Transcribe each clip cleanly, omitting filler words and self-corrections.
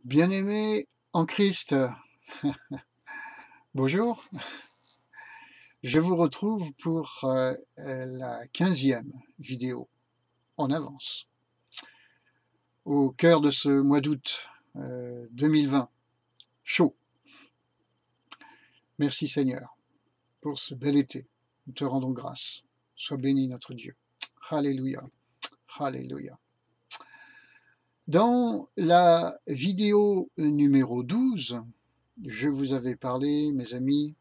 Bien-aimés en Christ, bonjour. Je vous retrouve pour la 15e vidéo en avance, au cœur de ce mois d'août 2020, chaud. Merci Seigneur pour ce bel été. Nous te rendons grâce. Sois béni notre Dieu. Alléluia. Alléluia. Dans la vidéo numéro 12, je vous avais parlé, mes amis,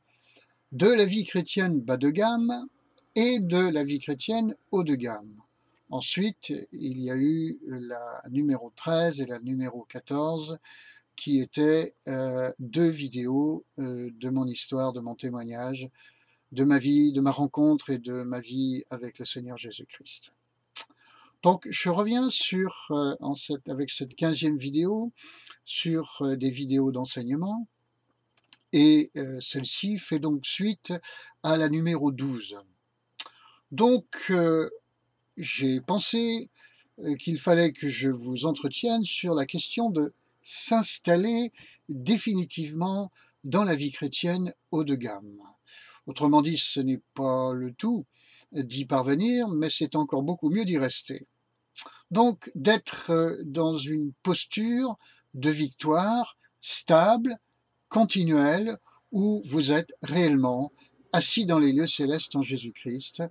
de la vie chrétienne bas de gamme et de la vie chrétienne haut de gamme. Ensuite, il y a eu la numéro 13 et la numéro 14 qui étaient deux vidéos de mon histoire, de mon témoignage, de ma vie, de ma rencontre et de ma vie avec le Seigneur Jésus-Christ. Donc, je reviens avec cette 15e vidéo sur des vidéos d'enseignement. Et celle-ci fait donc suite à la numéro 12. Donc, j'ai pensé qu'il fallait que je vous entretienne sur la question de s'installer définitivement dans la vie chrétienne haut de gamme. Autrement dit, ce n'est pas le tout d'y parvenir, mais c'est encore beaucoup mieux d'y rester. Donc, d'être dans une posture de victoire stable, continuelle, où vous êtes réellement assis dans les lieux célestes en Jésus-Christ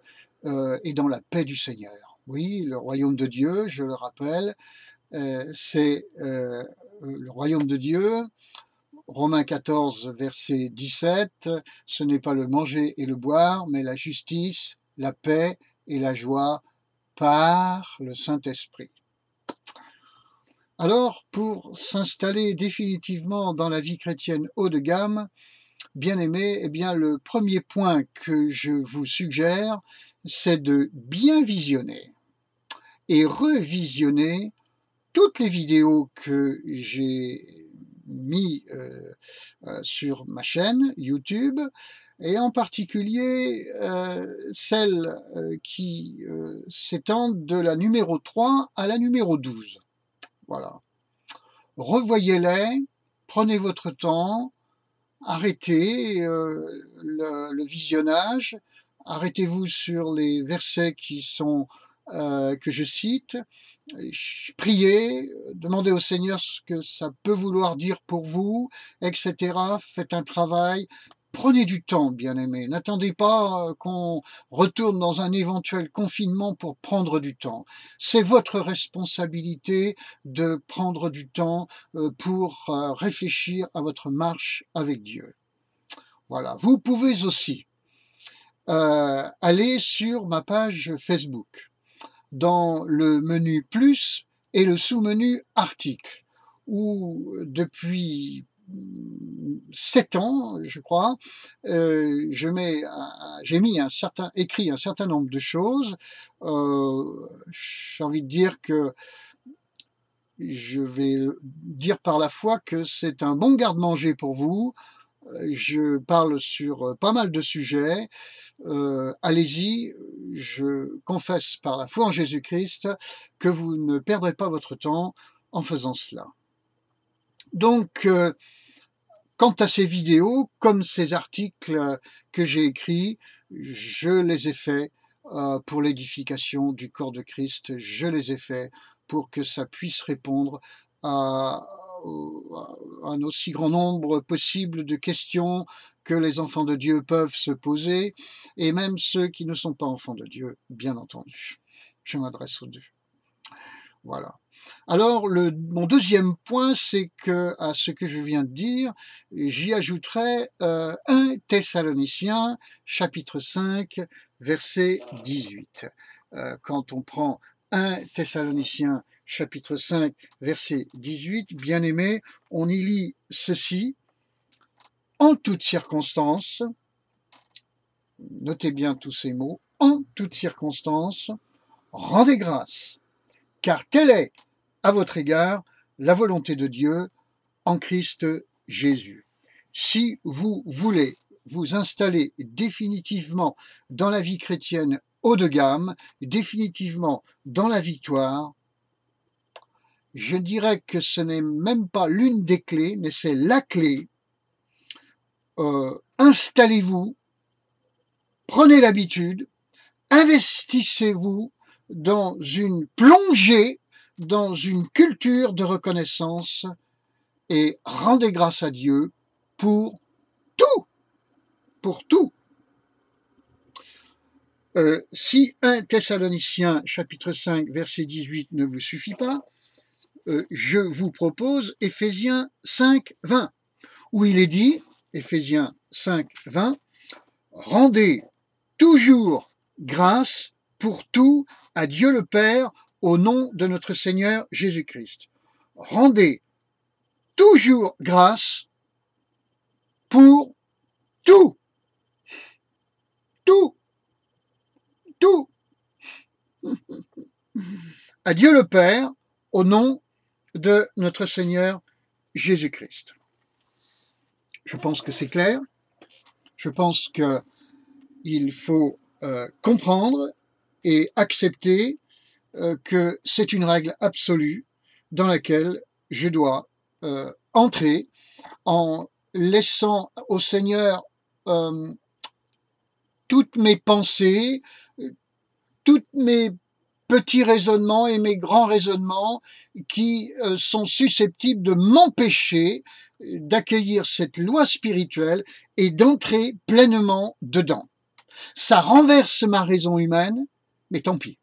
et dans la paix du Seigneur. Oui, le royaume de Dieu, je le rappelle, c'est le royaume de Dieu. Romains 14, verset 17, ce n'est pas le manger et le boire, mais la justice, la paix et la joie par le Saint-Esprit. Alors, pour s'installer définitivement dans la vie chrétienne haut de gamme, bien aimé, eh bien, le premier point que je vous suggère, c'est de bien visionner et revisionner toutes les vidéos que j'ai mis sur ma chaîne YouTube, et en particulier celles qui s'étendent de la numéro 3 à la numéro 12. Voilà. Revoyez-les, prenez votre temps, arrêtez le visionnage, arrêtez-vous sur les versets que je cite, priez, demandez au Seigneur ce que ça peut vouloir dire pour vous, etc. Faites un travail. Prenez du temps, bien-aimés. N'attendez pas qu'on retourne dans un éventuel confinement pour prendre du temps. C'est votre responsabilité de prendre du temps pour réfléchir à votre marche avec Dieu. Voilà. Vous pouvez aussi aller sur ma page Facebook, dans le menu plus et le sous-menu articles, où depuis 7 ans, je crois, j'ai écrit un certain nombre de choses. J'ai envie de dire que je vais dire par la foi que c'est un bon garde-manger pour vous. Je parle sur pas mal de sujets. Allez-y, je confesse par la foi en Jésus-Christ que vous ne perdrez pas votre temps en faisant cela. Donc, quant à ces vidéos, comme ces articles que j'ai écrits, je les ai faits pour l'édification du corps de Christ. Je les ai faits pour que ça puisse répondre à un aussi grand nombre possible de questions que les enfants de Dieu peuvent se poser, et même ceux qui ne sont pas enfants de Dieu, bien entendu. Je m'adresse aux deux. Voilà. Alors, mon deuxième point, c'est que à ce que je viens de dire, j'y ajouterai 1 Thessaloniciens, chapitre 5, verset 18. Quand on prend 1 Thessaloniciens, chapitre 5, verset 18, bien aimé, on y lit ceci: en toutes circonstances, notez bien tous ces mots, en toutes circonstances, rendez grâce, car telle est, à votre égard, la volonté de Dieu en Christ Jésus. Si vous voulez vous installer définitivement dans la vie chrétienne haut de gamme, définitivement dans la victoire, je dirais que ce n'est même pas l'une des clés, mais c'est la clé. Installez-vous, prenez l'habitude, investissez-vous dans une plongée, dans une culture de reconnaissance et rendez grâce à Dieu pour tout, pour tout. Si 1 Thessaloniciens chapitre 5 verset 18 ne vous suffit pas, je vous propose Éphésiens 5, 20, où il est dit, Éphésiens 5, 20, rendez toujours grâce pour tout à Dieu le Père au nom de notre Seigneur Jésus-Christ. Rendez toujours grâce pour tout, tout, tout, à Dieu le Père au nom de notre Seigneur Jésus-Christ. Je pense que c'est clair. Je pense qu'il faut comprendre et accepter que c'est une règle absolue dans laquelle je dois entrer en laissant au Seigneur toutes mes pensées, toutes mes petits raisonnements et mes grands raisonnements qui sont susceptibles de m'empêcher d'accueillir cette loi spirituelle et d'entrer pleinement dedans. Ça renverse ma raison humaine, mais tant pis.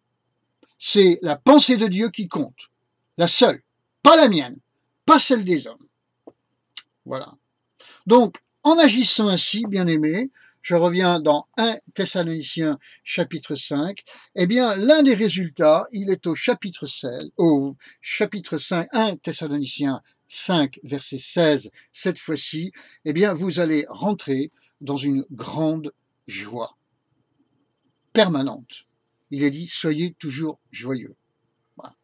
C'est la pensée de Dieu qui compte, la seule, pas la mienne, pas celle des hommes. Voilà. Donc, en agissant ainsi, bien-aimés, je reviens dans 1 Thessaloniciens chapitre 5, eh bien, l'un des résultats, il est au chapitre 16, au chapitre 5, 1 Thessaloniciens 5, verset 16, cette fois-ci, eh bien, vous allez rentrer dans une grande joie permanente. Il est dit, soyez toujours joyeux. Voilà.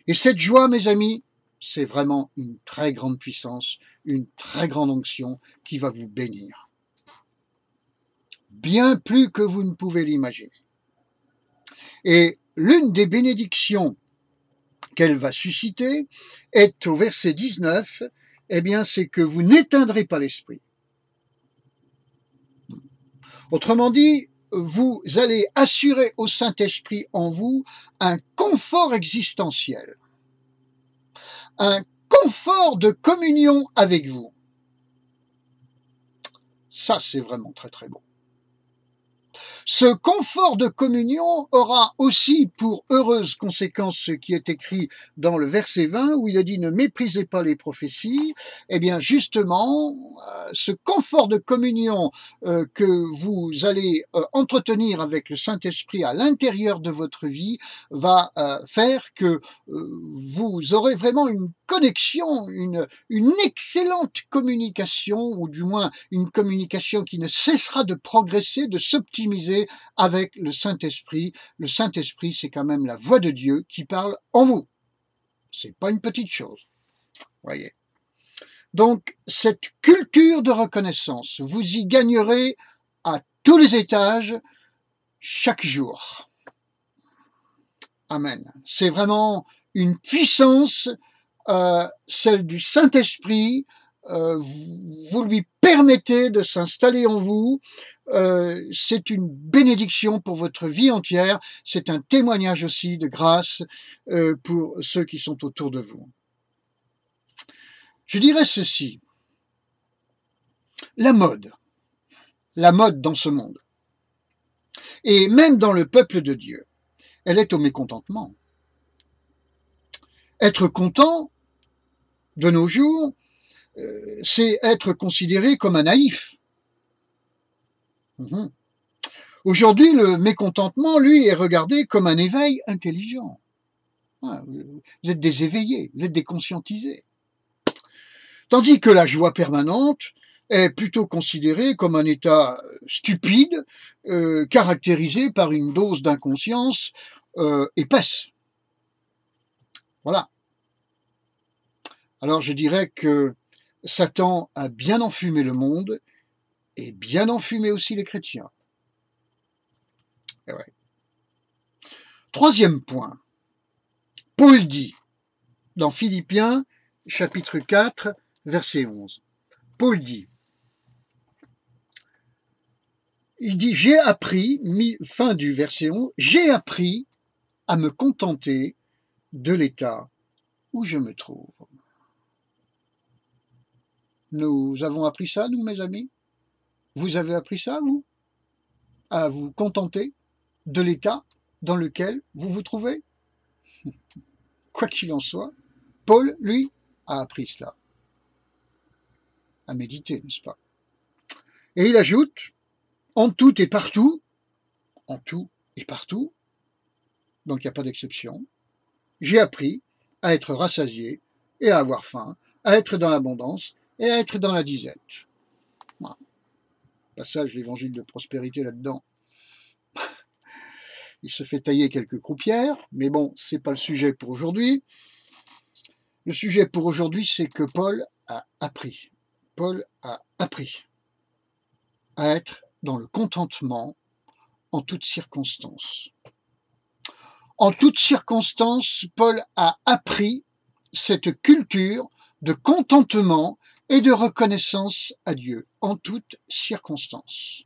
Et cette joie, mes amis, c'est vraiment une très grande puissance, une très grande onction qui va vous bénir. Bien plus que vous ne pouvez l'imaginer. Et l'une des bénédictions qu'elle va susciter est au verset 19, eh bien, c'est que vous n'éteindrez pas l'esprit. Autrement dit, vous allez assurer au Saint-Esprit en vous un confort existentiel, un confort de communion avec vous. Ça, c'est vraiment très très bon. Ce confort de communion aura aussi pour heureuse conséquence ce qui est écrit dans le verset 20 où il a dit « Ne méprisez pas les prophéties ». Eh bien justement, ce confort de communion que vous allez entretenir avec le Saint-Esprit à l'intérieur de votre vie va faire que vous aurez vraiment une connexion, une excellente communication, ou du moins une communication qui ne cessera de progresser, de s'optimiser avec le Saint-Esprit. Le Saint-Esprit, c'est quand même la voix de Dieu qui parle en vous. C'est pas une petite chose. Voyez. Donc, cette culture de reconnaissance, vous y gagnerez à tous les étages, chaque jour. Amen. C'est vraiment une puissance, celle du Saint-Esprit. Vous lui permettez de s'installer en vous. C'est une bénédiction pour votre vie entière. C'est un témoignage aussi de grâce pour ceux qui sont autour de vous. Je dirais ceci. La mode dans ce monde, et même dans le peuple de Dieu, elle est au mécontentement. Être content, de nos jours, c'est être considéré comme un naïf. Aujourd'hui, le mécontentement, lui, est regardé comme un éveil intelligent. Vous êtes des éveillés, vous êtes des conscientisés. Tandis que la joie permanente est plutôt considérée comme un état stupide, caractérisé par une dose d'inconscience épaisse. Voilà. Alors je dirais que Satan a bien enfumé le monde et bien enfumé aussi les chrétiens. Et ouais. Troisième point, Paul dit, dans Philippiens, chapitre 4, verset 11. Paul dit, il dit, j'ai appris, fin du verset 11, j'ai appris à me contenter de l'état où je me trouve. Nous avons appris ça, nous, mes amis? Vous avez appris ça, vous? À vous contenter de l'état dans lequel vous vous trouvez? Quoi qu'il en soit, Paul, lui, a appris cela. À méditer, n'est-ce pas? Et il ajoute, en tout et partout, donc il n'y a pas d'exception, j'ai appris à être rassasié et à avoir faim, à être dans l'abondance et à être dans la disette. Voilà. Passage de l'évangile de prospérité là-dedans. Il se fait tailler quelques croupières, mais bon, c'est pas le sujet pour aujourd'hui. Le sujet pour aujourd'hui, c'est que Paul a appris. Paul a appris à être dans le contentement en toutes circonstances. En toutes circonstances, Paul a appris cette culture de contentement et de reconnaissance à Dieu, en toutes circonstances.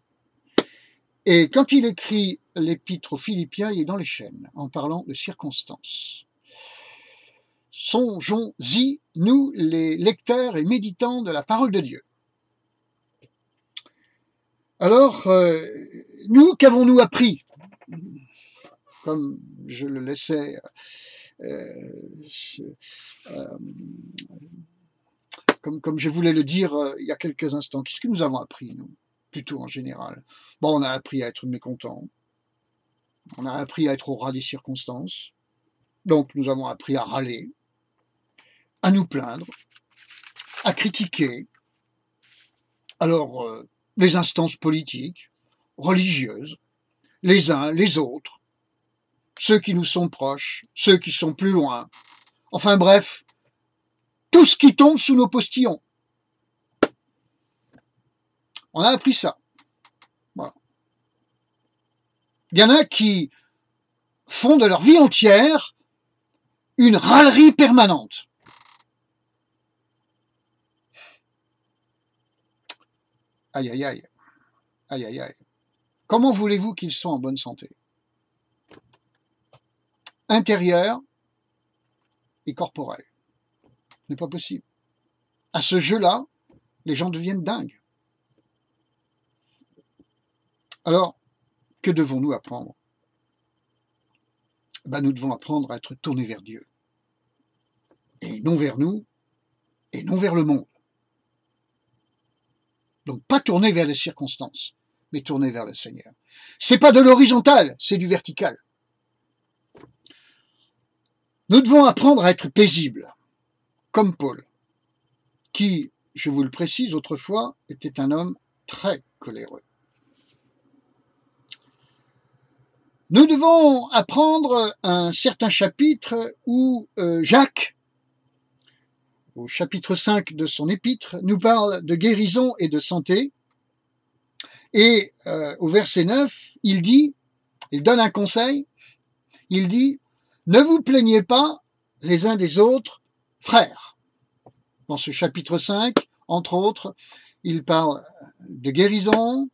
Et quand il écrit l'épître aux Philippiens, il est dans les chaînes, en parlant de circonstances. Songeons-y, nous, les lecteurs et méditants de la parole de Dieu. Alors, nous, qu'avons-nous appris? Comme je le laissais comme je voulais le dire il y a quelques instants. Qu'est-ce que nous avons appris, nous, plutôt en général? Bon, on a appris à être mécontent. On a appris à être au ras des circonstances. Donc, nous avons appris à râler, à nous plaindre, à critiquer. Alors, les instances politiques, religieuses, les uns, les autres, ceux qui nous sont proches, ceux qui sont plus loin. Enfin bref, tout ce qui tombe sous nos postillons. On a appris ça. Voilà. Il y en a qui font de leur vie entière une râlerie permanente. Aïe, aïe, aïe. Aïe, aïe, aïe. Comment voulez-vous qu'ils soient en bonne santé? Intérieure et corporelle. Ce n'est pas possible. À ce jeu-là, les gens deviennent dingues. Alors, que devons-nous apprendre? Nous devons apprendre à être tournés vers Dieu. Et non vers nous, et non vers le monde. Donc pas tourner vers les circonstances, mais tourner vers le Seigneur. C'est pas de l'horizontal, c'est du vertical. Nous devons apprendre à être paisibles, comme Paul, qui, je vous le précise autrefois, était un homme très coléreux. Nous devons apprendre un certain chapitre où Jacques, au chapitre 5 de son épître, nous parle de guérison et de santé. Et au verset 9, il donne un conseil, il dit « Ne vous plaignez pas les uns des autres, frères ». Dans ce chapitre 5, entre autres, il parle de guérison,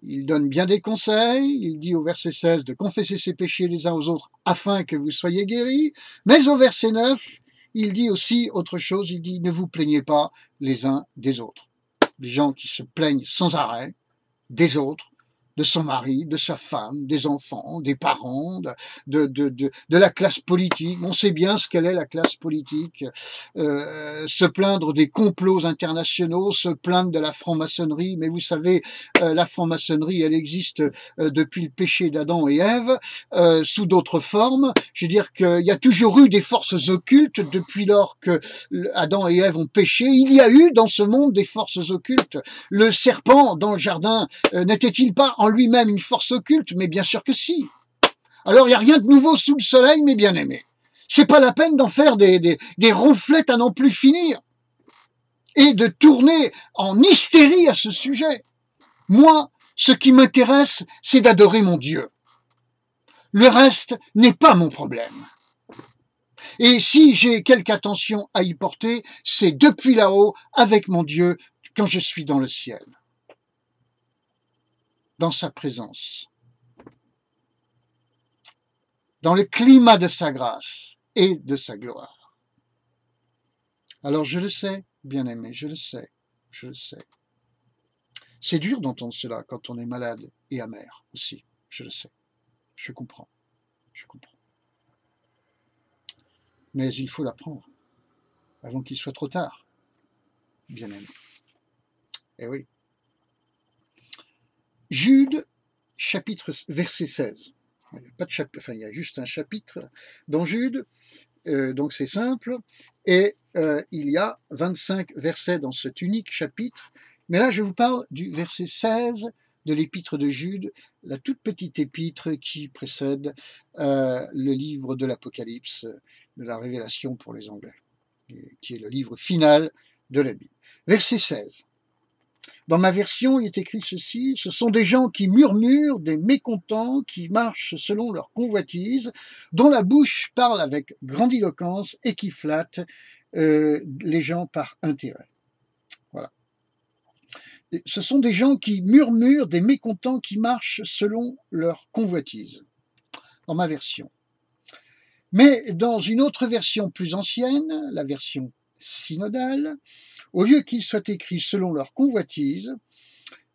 il donne bien des conseils, il dit au verset 16 de confesser ses péchés les uns aux autres afin que vous soyez guéris, mais au verset 9, il dit aussi autre chose, il dit « Ne vous plaignez pas les uns des autres ». Les gens qui se plaignent sans arrêt des autres, de son mari, de sa femme, des enfants, des parents, de la classe politique. On sait bien ce qu'elle est, la classe politique. Se plaindre des complots internationaux, se plaindre de la franc-maçonnerie. Mais vous savez, la franc-maçonnerie, elle existe depuis le péché d'Adam et Ève, sous d'autres formes. Je veux dire qu'il y a toujours eu des forces occultes depuis lors que Adam et Ève ont péché. Il y a eu dans ce monde des forces occultes. Le serpent dans le jardin n'était-il pas en lui-même une force occulte? Mais bien sûr que si. Alors il n'y a rien de nouveau sous le soleil, mes bien-aimés. C'est pas la peine d'en faire des ronflettes à n'en plus finir et de tourner en hystérie à ce sujet. Moi, ce qui m'intéresse, c'est d'adorer mon Dieu. Le reste n'est pas mon problème. Et si j'ai quelque attention à y porter, c'est depuis là-haut, avec mon Dieu, quand je suis dans le ciel, dans sa présence, dans le climat de sa grâce et de sa gloire. Alors je le sais, bien-aimé, je le sais, je le sais. C'est dur d'entendre cela quand on est malade et amer aussi, je le sais, je comprends, je comprends. Mais il faut l'apprendre avant qu'il soit trop tard, bien-aimé. Eh oui. Jude, verset 16. Il n'y a pas de chapitre, enfin il y a juste un chapitre dans Jude, donc c'est simple, et il y a 25 versets dans cet unique chapitre, mais là je vous parle du verset 16 de l'épître de Jude, la toute petite épître qui précède le livre de l'Apocalypse, de la Révélation pour les Anglais, qui est le livre final de la Bible. Verset 16. Dans ma version, il est écrit ceci, ce sont des gens qui murmurent, des mécontents, qui marchent selon leur convoitise, dont la bouche parle avec grandiloquence et qui flattent les gens par intérêt. Voilà. Et ce sont des gens qui murmurent, des mécontents, qui marchent selon leur convoitise. Dans ma version. Mais dans une autre version plus ancienne, la version synodale, au lieu qu'il soit écrit selon leur convoitise,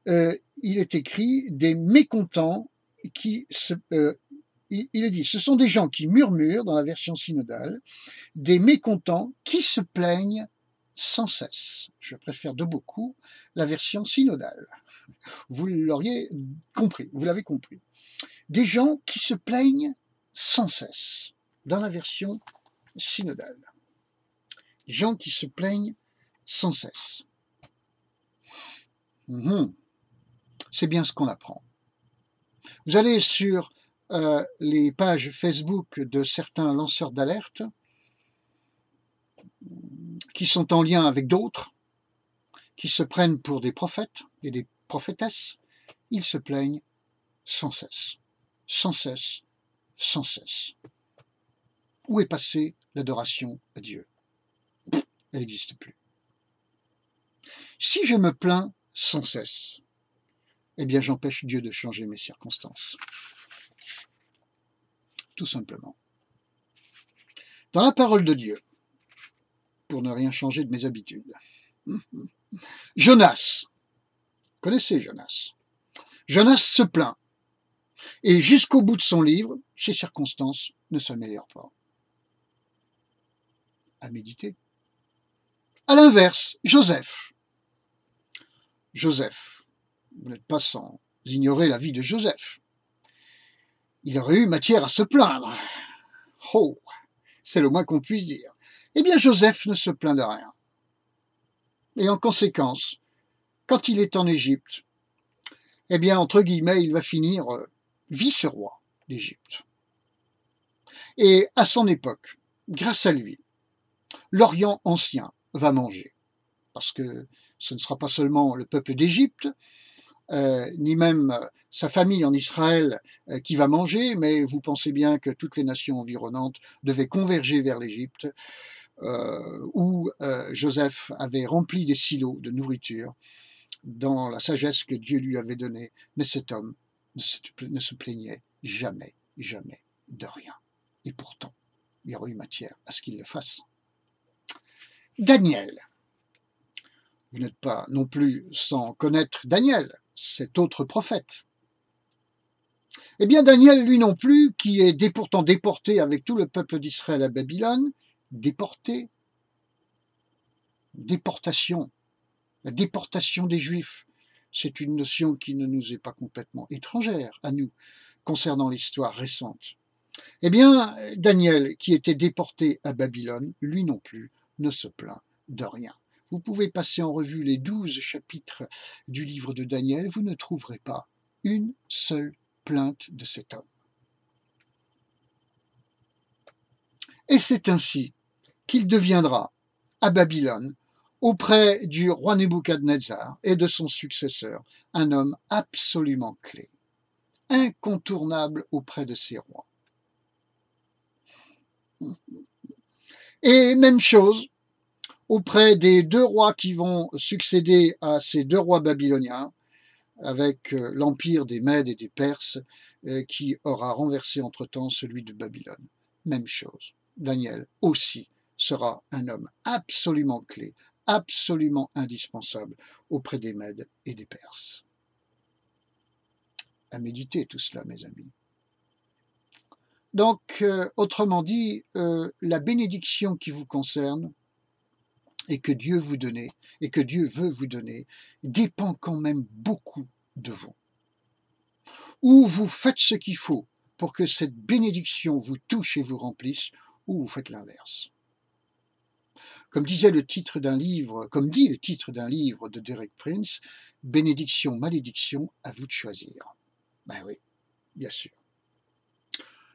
il est écrit des mécontents il est dit, ce sont des gens qui murmurent, dans la version synodale, des mécontents qui se plaignent sans cesse. Je préfère de beaucoup la version synodale. Vous l'auriez compris, vous l'avez compris. Des gens qui se plaignent sans cesse, dans la version synodale. Des gens qui se plaignent sans cesse. C'est bien ce qu'on apprend. Vous allez sur les pages Facebook de certains lanceurs d'alerte qui sont en lien avec d'autres, qui se prennent pour des prophètes et des prophétesses. Ils se plaignent sans cesse, sans cesse, sans cesse. Où est passée l'adoration à Dieu? Elle n'existe plus. Si je me plains sans cesse, eh bien j'empêche Dieu de changer mes circonstances. Tout simplement. Dans la parole de Dieu, pour ne rien changer de mes habitudes. Jonas. Vous connaissez Jonas. Jonas se plaint. Et jusqu'au bout de son livre, ses circonstances ne s'améliorent pas. À méditer. À l'inverse, Joseph. Joseph. Vous n'êtes pas sans ignorer la vie de Joseph. Il aurait eu matière à se plaindre. Oh, c'est le moins qu'on puisse dire. Eh bien, Joseph ne se plaint de rien. Et en conséquence, quand il est en Égypte, eh bien, entre guillemets, il va finir vice-roi d'Égypte. Et à son époque, grâce à lui, l'Orient ancien va manger. Parce que ce ne sera pas seulement le peuple d'Égypte, ni même sa famille en Israël qui va manger, mais vous pensez bien que toutes les nations environnantes devaient converger vers l'Égypte, où Joseph avait rempli des silos de nourriture dans la sagesse que Dieu lui avait donnée. Mais cet homme ne se plaignait jamais, jamais de rien. Et pourtant, il y aurait eu matière à ce qu'il le fasse. Daniel. Vous n'êtes pas non plus sans connaître Daniel, cet autre prophète. Eh bien, Daniel, lui non plus, qui est pourtant déporté avec tout le peuple d'Israël à Babylone, déportation, la déportation des Juifs, c'est une notion qui ne nous est pas complètement étrangère à nous, concernant l'histoire récente. Eh bien, Daniel, qui était déporté à Babylone, lui non plus, ne se plaint de rien. Vous pouvez passer en revue les 12 chapitres du livre de Daniel, vous ne trouverez pas une seule plainte de cet homme. Et c'est ainsi qu'il deviendra, à Babylone, auprès du roi Nebuchadnezzar et de son successeur, un homme absolument clé, incontournable auprès de ses rois. Et même chose auprès des deux rois qui vont succéder à ces deux rois babyloniens, avec l'empire des Mèdes et des Perses qui aura renversé entre-temps celui de Babylone. Même chose. Daniel aussi sera un homme absolument clé, absolument indispensable auprès des Mèdes et des Perses. À méditer tout cela, mes amis. Donc, autrement dit, la bénédiction qui vous concerne et que Dieu vous donne, et que Dieu veut vous donner, dépend quand même beaucoup de vous. Ou vous faites ce qu'il faut pour que cette bénédiction vous touche et vous remplisse, ou vous faites l'inverse. Comme disait le titre d'un livre, comme dit le titre d'un livre de Derek Prince, bénédiction, malédiction, à vous de choisir. Ben oui, bien sûr.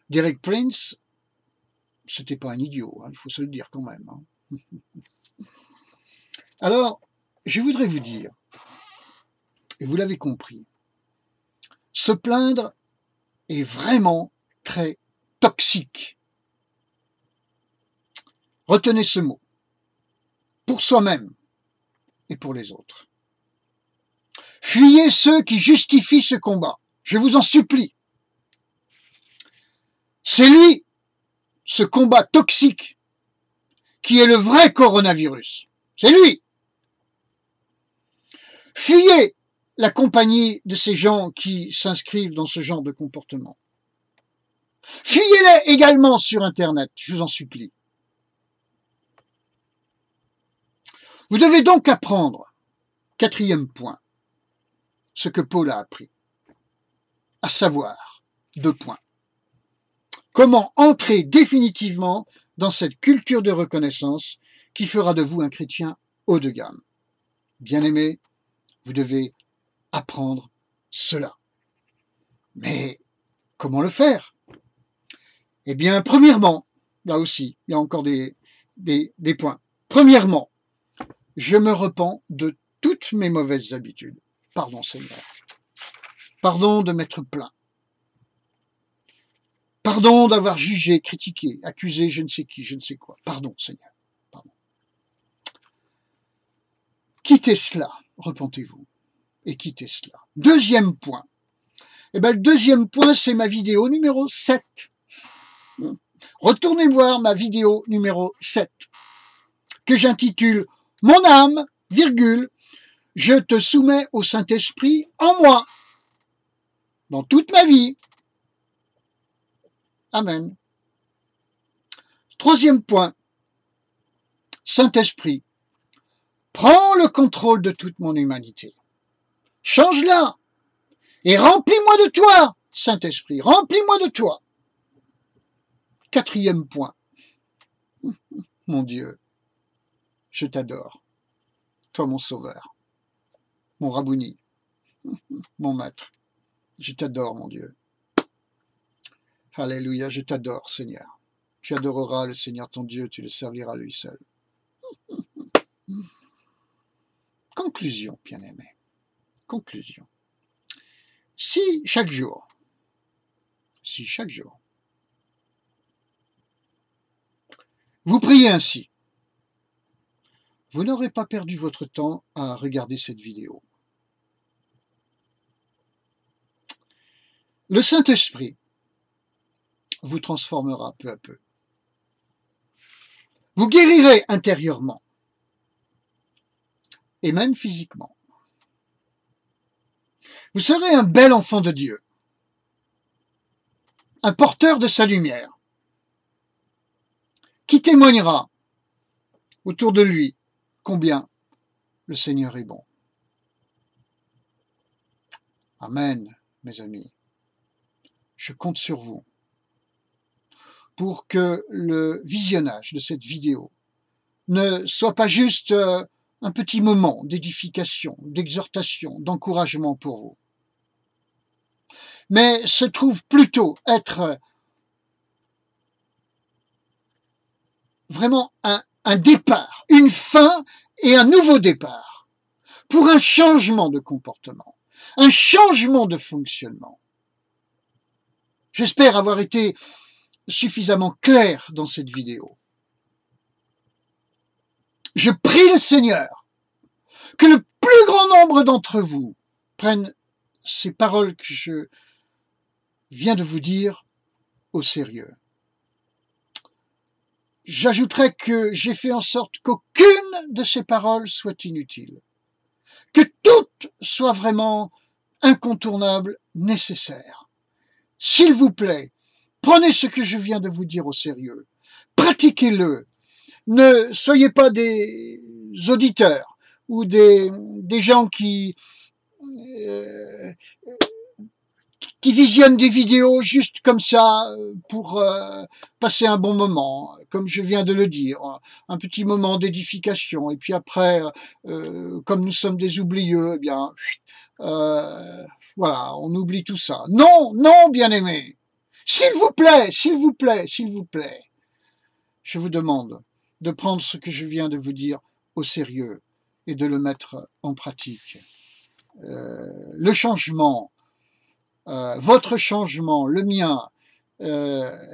Derek Prince, c'était pas un idiot, hein, il faut se le dire quand même. Hein. Alors, je voudrais vous dire, et vous l'avez compris, se plaindre est vraiment très toxique. Retenez ce mot, pour soi-même et pour les autres. Fuyez ceux qui justifient ce combat, je vous en supplie. C'est lui, ce combat toxique, qui est le vrai coronavirus. C'est lui. Fuyez la compagnie de ces gens qui s'inscrivent dans ce genre de comportement. Fuyez-les également sur Internet, je vous en supplie. Vous devez donc apprendre, quatrième point, ce que Paul a appris, à savoir, 2 points. Comment entrer définitivement dans cette culture de reconnaissance qui fera de vous un chrétien haut de gamme. Bien-aimés, vous devez apprendre cela. Mais comment le faire? Eh bien, premièrement, là aussi, il y a encore des points. Premièrement, je me repens de toutes mes mauvaises habitudes. Pardon, Seigneur. Pardon de m'être plaint. Pardon d'avoir jugé, critiqué, accusé je ne sais qui, je ne sais quoi. Pardon, Seigneur. Pardon. Quittez cela, repentez-vous, et quittez cela. Deuxième point. Eh bien, le deuxième point, c'est ma vidéo numéro 7. Retournez voir ma vidéo numéro 7, que j'intitule « Mon âme, virgule, je te soumets au Saint-Esprit en moi, dans toute ma vie. » Amen. Troisième point. Saint-Esprit, prends le contrôle de toute mon humanité. Change-la et remplis-moi de toi, Saint-Esprit, remplis-moi de toi. Quatrième point. Mon Dieu, je t'adore. Toi, mon sauveur, mon rabouni, mon maître. Je t'adore, mon Dieu. Alléluia, je t'adore, Seigneur. Tu adoreras le Seigneur ton Dieu, tu le serviras lui seul. Conclusion, bien-aimé. Conclusion. Si chaque jour, vous priez ainsi, vous n'aurez pas perdu votre temps à regarder cette vidéo. Le Saint-Esprit vous transformera peu à peu. Vous guérirez intérieurement et même physiquement. Vous serez un bel enfant de Dieu, un porteur de sa lumière, qui témoignera autour de lui combien le Seigneur est bon. Amen, mes amis. Je compte sur vous pour que le visionnage de cette vidéo ne soit pas juste un petit moment d'édification, d'exhortation, d'encouragement pour vous, mais se trouve plutôt être vraiment un départ, une fin et un nouveau départ pour un changement de comportement, un changement de fonctionnement. J'espère avoir été suffisamment clair dans cette vidéo. Je prie le Seigneur que le plus grand nombre d'entre vous prennent ces paroles que je viens de vous dire au sérieux. J'ajouterai que j'ai fait en sorte qu'aucune de ces paroles soit inutile, que toutes soient vraiment incontournables, nécessaires. S'il vous plaît, prenez ce que je viens de vous dire au sérieux, pratiquez-le. Ne soyez pas des auditeurs ou des gens euh, qui visionnent des vidéos juste comme ça pour passer un bon moment, comme je viens de le dire, un petit moment d'édification. Et puis après, comme nous sommes des oublieux, eh bien, voilà, on oublie tout ça. Non, non, bien-aimés, s'il vous plaît, s'il vous plaît, s'il vous plaît, je vous demande de prendre ce que je viens de vous dire au sérieux et de le mettre en pratique. Le changement, votre changement, le mien,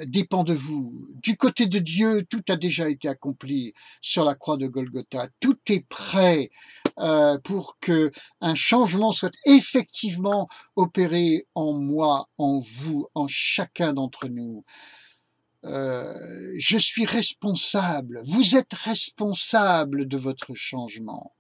dépend de vous. Du côté de Dieu, tout a déjà été accompli sur la croix de Golgotha. Tout est prêt pour que un changement soit effectivement opéré en moi, en vous, en chacun d'entre nous. Je suis responsable. Vous êtes responsable de votre changement.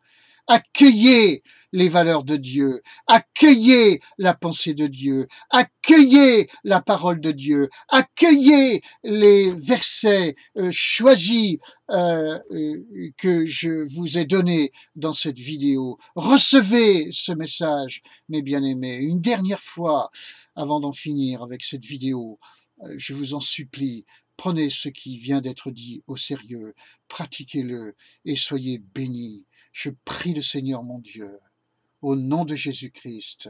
Accueillez les valeurs de Dieu, accueillez la pensée de Dieu, accueillez la parole de Dieu, accueillez les versets choisis que je vous ai donnés dans cette vidéo. Recevez ce message, mes bien-aimés, une dernière fois avant d'en finir avec cette vidéo. Je vous en supplie, prenez ce qui vient d'être dit au sérieux, pratiquez-le et soyez bénis. Je prie le Seigneur mon Dieu, au nom de Jésus-Christ,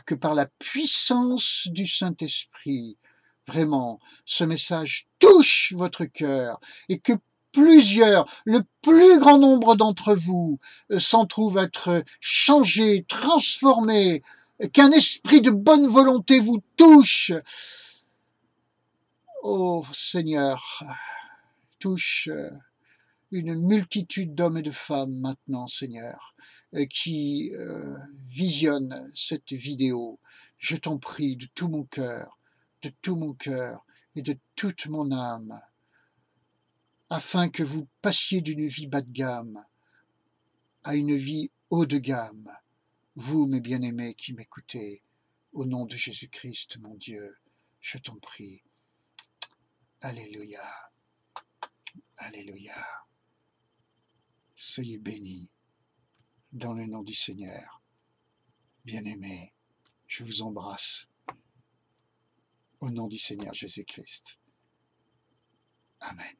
que par la puissance du Saint-Esprit, vraiment, ce message touche votre cœur et que le plus grand nombre d'entre vous s'en trouvent être changés, transformés, qu'un esprit de bonne volonté vous touche. Oh Seigneur, touche une multitude d'hommes et de femmes maintenant, Seigneur, qui visionnent cette vidéo. Je t'en prie de tout mon cœur et de toute mon âme, afin que vous passiez d'une vie bas de gamme à une vie haut de gamme. Vous, mes bien-aimés qui m'écoutez, au nom de Jésus-Christ, mon Dieu, je t'en prie. Alléluia. Alléluia. Soyez bénis dans le nom du Seigneur. Bien-aimés, je vous embrasse au nom du Seigneur Jésus-Christ. Amen.